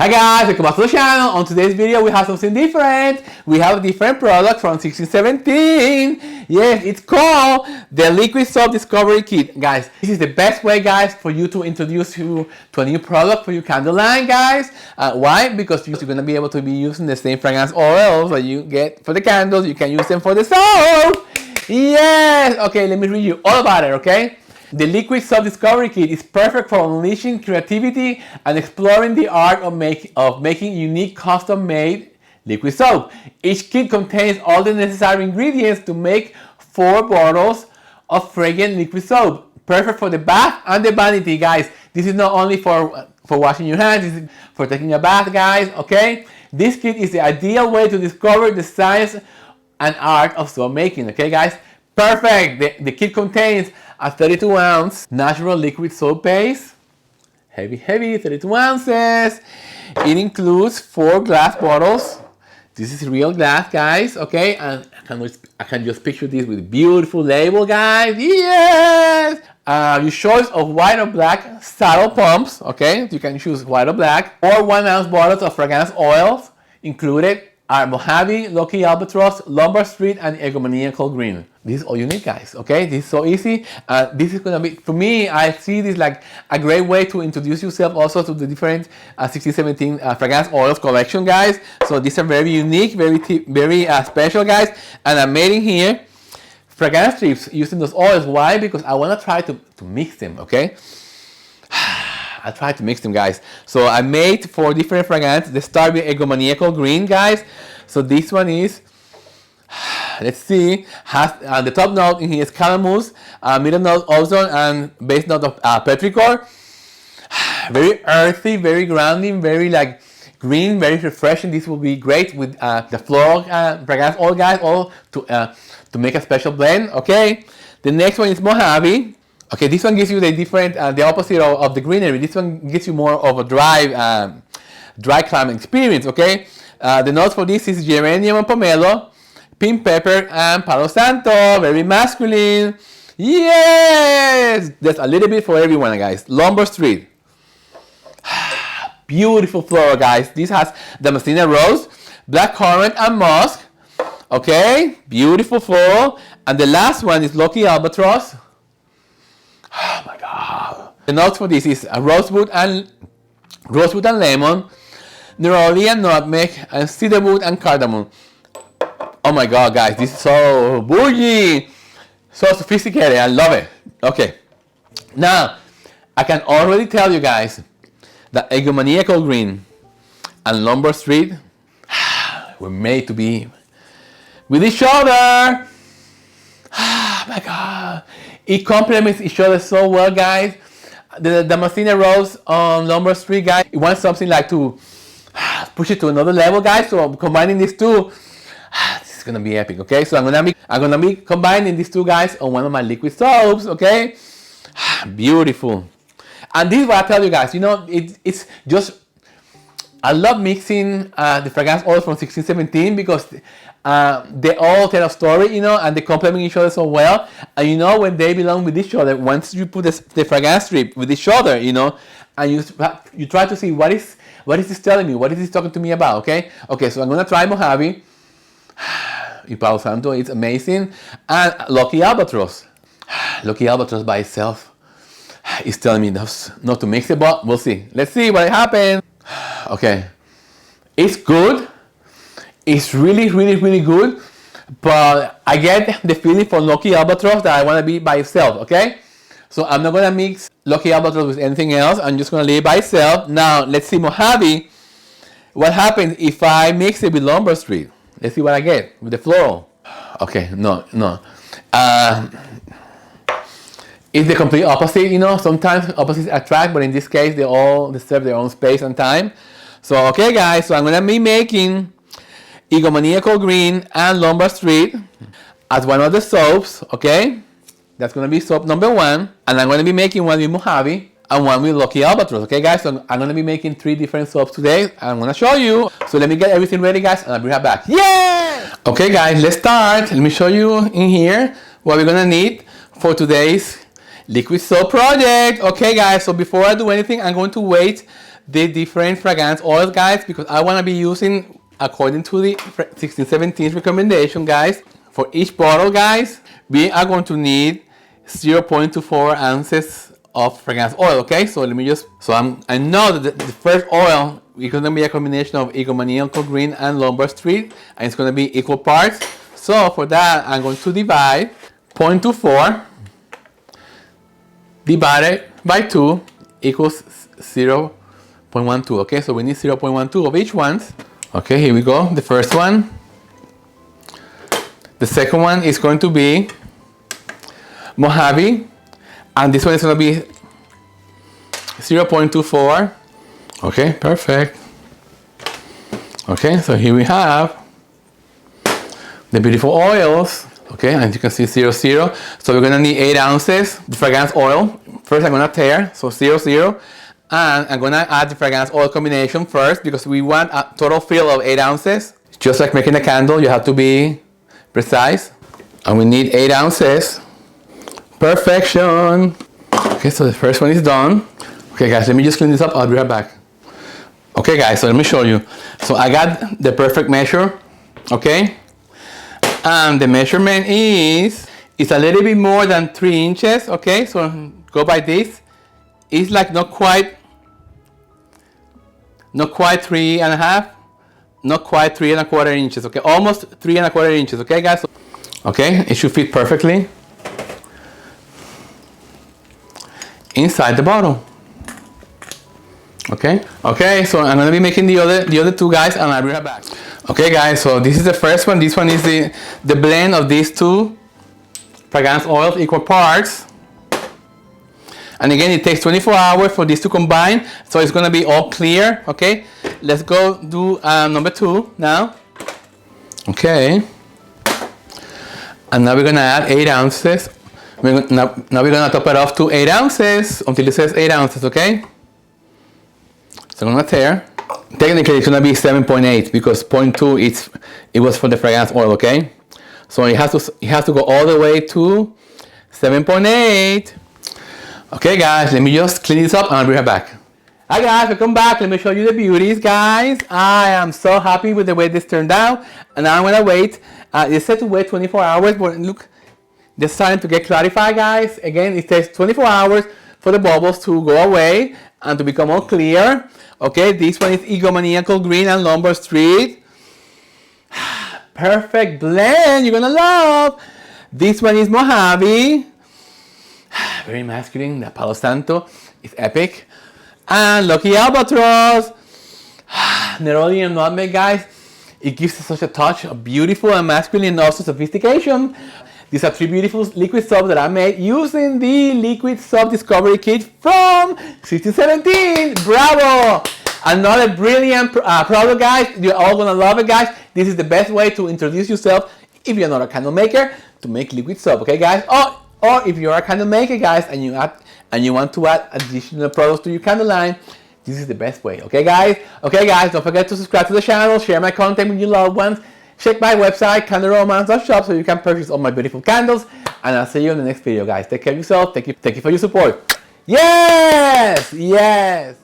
Hi guys, welcome back to the channel. On today's video we have something different. We have a different product from 1617. Yes, it's called the Liquid Soap Discovery Kit. Guys, this is the best way, guys, for you to introduce you to a new product for your candle line, guys. Why? Because you're going to be able to be using the same fragrance oils that you get for the candles. You can use them for the soap. Yes! Okay, let me read you all about it, okay? The Liquid Soap Discovery Kit is perfect for unleashing creativity and exploring the art of making unique custom-made liquid soap. Each kit contains all the necessary ingredients to make 4 bottles of fragrant liquid soap. Perfect for the bath and the vanity, guys. This is not only for washing your hands, this is for taking a bath, guys, okay? This kit is the ideal way to discover the science and art of soap making, okay, guys? Perfect! The kit contains a 32-ounce natural liquid soap base. Heavy, 32 ounces. It includes 4 glass bottles. This is real glass, guys, okay? And I can just picture this with a beautiful label, guys. Yes! Your choice of white or black saddle pumps, okay? You can choose white or black. Or 1-ounce bottles of fragrance oils included are Mojave, Lucky Albatross, Lombard St, and Egomaniacal Green. This is all you need, guys, okay? This is so easy. This is gonna be, for me, I see this like a great way to introduce yourself also to the different 1617 fragrance oils collection, guys. So these are very unique, very special, guys. And I made in here fragrance strips using those oils. Why? Because I wanna try to mix them, okay? I tried to mix them, guys. So I made 4 different fragrances. They start with Egomaniacal Green, guys. So this one is, let's see, has the top note in here is calamus, middle note ozone, and base note of petrichor. Very earthy, very grounding, very like green, very refreshing. This will be great with the floral fragrance oil, guys, all to make a special blend. Okay. The next one is Mojave. Okay, this one gives you the opposite of the greenery. This one gives you more of a dry climate experience, okay? The notes for this is geranium and pomelo, pink pepper, and palo santo. Very masculine. Yes! There's a little bit for everyone, guys. Lombard St. Beautiful floral, guys. This has Damascene rose, black currant, and musk. Okay, beautiful floral. And the last one is Lucky Albatross. Oh my God. The notes for this is a rosewood and lemon, neroli and nutmeg, and cedarwood and cardamom. Oh my God, guys, this is so bougie, so sophisticated. I love it. Okay, now I can already tell you guys that Egomaniacal Green and Lombard St were made to be with each other. Oh my God. It complements each other so well, guys. The Damascene rose on Lombard St, guys. It wants something like to push it to another level, guys. So combining these two, this is gonna be epic. Okay, so I'm gonna be combining these two, guys, on one of my liquid soaps. Okay, beautiful. And this is what I tell you, guys. You know, it's just, I love mixing the fragrance oils from 1617 because they all tell a story, you know, and they complement each other so well. And you know, when they belong with each other, once you put the fragrance strip with each other, you know, and you try to see what is this telling me, what is this talking to me about, okay? Okay, so I'm gonna try Mojave. Palo Santo, it's amazing. And Lucky Albatross. Lucky Albatross by itself is telling me not to mix it, but we'll see. Let's see what happens. Okay, it's good. It's really good, but I get the feeling for Lucky Albatross that I want to be by itself, okay? So I'm not going to mix Lucky Albatross with anything else. I'm just going to leave it by itself. Now, let's see Mojave. What happens if I mix it with Lombard St? Let's see what I get with the floral. Okay, no. It's the complete opposite, you know. Sometimes opposites attract, but in this case, they all deserve their own space and time. So, okay, guys, so I'm going to be making Egomaniacal Green and Lombard St as one of the soaps, okay? That's gonna be soap number 1. And I'm gonna be making one with Mojave and one with Lucky Albatross, okay, guys? So I'm gonna be making 3 different soaps today. I'm gonna show you. So let me get everything ready, guys, and I'll be right back. Yeah! Okay, guys, let's start. Let me show you in here what we're gonna need for today's liquid soap project. Okay, guys, so before I do anything, I'm going to wait the different fragrance oils, guys, because I want to be using according to the 1617 recommendation, guys. For each bottle, guys, we are going to need 0.24 ounces of fragrance oil. Okay, so let me just, I know that the first oil is going to be a combination of Egomaniacal Green and Lombard St, and it's going to be equal parts. So for that, I'm going to divide 0.24 divided by 2 equals 0.12. Okay, so we need 0.12 of each one. Okay, here we go. The first one. The second one is going to be Mojave, and this one is going to be 0.24. Okay, perfect. Okay, so here we have the beautiful oils. Okay, and you can see 0, 0. So we're gonna need 8 ounces the fragrance oil. First I'm gonna tare, so 0, 0. And I'm gonna add the fragrance oil combination first because we want a total fill of 8 ounces. Just like making a candle, you have to be precise. And we need 8 ounces. Perfection. Okay, so the first one is done. Okay guys, let me just clean this up, I'll be right back. Okay guys, so let me show you. So I got the perfect measure, okay? And the measurement is a little bit more than 3 inches, okay? So go by this. It's like not quite 3.5, not quite 3.25 inches, okay? Almost 3.25 inches, okay guys? Okay, it should fit perfectly inside the bottle. Okay, so I'm gonna be making the other two, guys, and I'll be right back. Okay guys, so this is the first one. This one is the blend of these two fragrance oils, equal parts. And again, it takes 24 hours for these to combine, so it's gonna be all clear. Okay, let's go do number 2 now. Okay, and now we're gonna add 8 ounces. Now we're gonna top it off to 8 ounces until it says 8 ounces. Okay, so I'm gonna tare. Technically it's gonna be 7.8 because 0.2 it was for the fragrance oil, okay? So it has to go all the way to 7.8. Okay guys, let me just clean this up and I'll be right back. Hi guys, welcome back. Let me show you the beauties, guys. I am so happy with the way this turned out, and now I'm gonna wait. It said to wait 24 hours, but look, they're starting to get clarified, guys. Again, it takes 24 hours for the bubbles to go away and to become all clear. Okay, this one is Egomaniacal Green and Lombard St. Perfect blend, you're gonna love. This one is Mojave. Very masculine. The Palo Santo is epic. And Lucky Albatross. Neroli and Nutmeg, guys. It gives us such a touch of beautiful and masculine and also sophistication. These are 3 beautiful liquid soaps that I made using the Liquid Soap Discovery Kit from 1617. Bravo! Another brilliant product, guys. You're all gonna love it, guys. This is the best way to introduce yourself if you're not a candle maker to make liquid soap, okay, guys? Or if you're a candle maker, guys, and you want to add additional products to your candle line, this is the best way, okay, guys? Okay, guys, don't forget to subscribe to the channel, share my content with your loved ones. Check my website, candleromance.shop, so you can purchase all my beautiful candles. And I'll see you in the next video, guys. Take care of yourself. Thank you for your support. Yes! Yes!